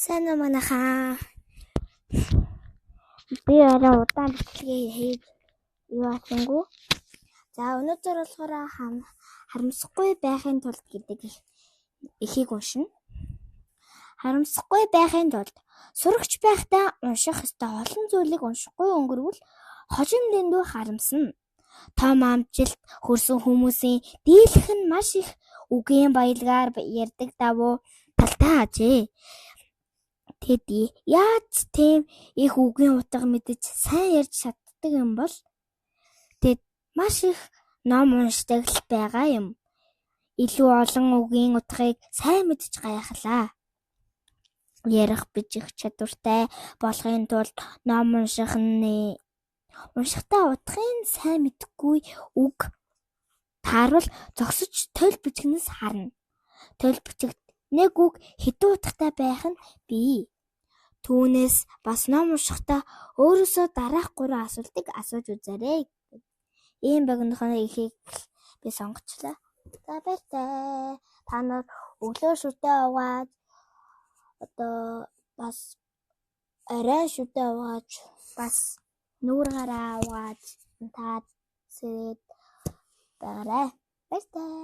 Сайн уу манайхаа. Би арай удаан бичлэгээ хийж яваасангүй. За өнөөдөр болохоор харамсахгүй байхын тулд гэдэг эхийг уншина. Харамсахгүй байхын тулд сурагч байхдаа унших ёстой олон зүйлийг уншихгүй өнгөрвөл хожим дэндүү харамсна. Том амжилт хүрсэн хүмүүсийн дийлэх нь маш их үгийн баялгаар ярьдаг давуу талтай ажээ. Тэд яаж тийм их үгийн утга мэдэж сайн ярьж чаддаг юм бол тэд маш их ном уншдаг л байгаа юм. Илүү олон үгийн утгыг сайн мэдж гайхлаа. Ярих бичих чадвартай болохын тулд ном уншихтаа утгыг сайн мэдгүй үг таарвал зогсож тойл бичгнээс харна. Тойл бичигт нэг үг хэдэн утгатай байх нь бий. Түүнээс бас ном уншихдаа өөрөөсөө дараах 3 асуултыг асууж үзээрэй. Ийм богинохоо ихийг би сонгочлаа. За баяртай. Та нар өглөө шүтээ угааж бас орой шүтээ угааж бас нүүр гараа угааж таад сэрээд байгаарай. Баяртай.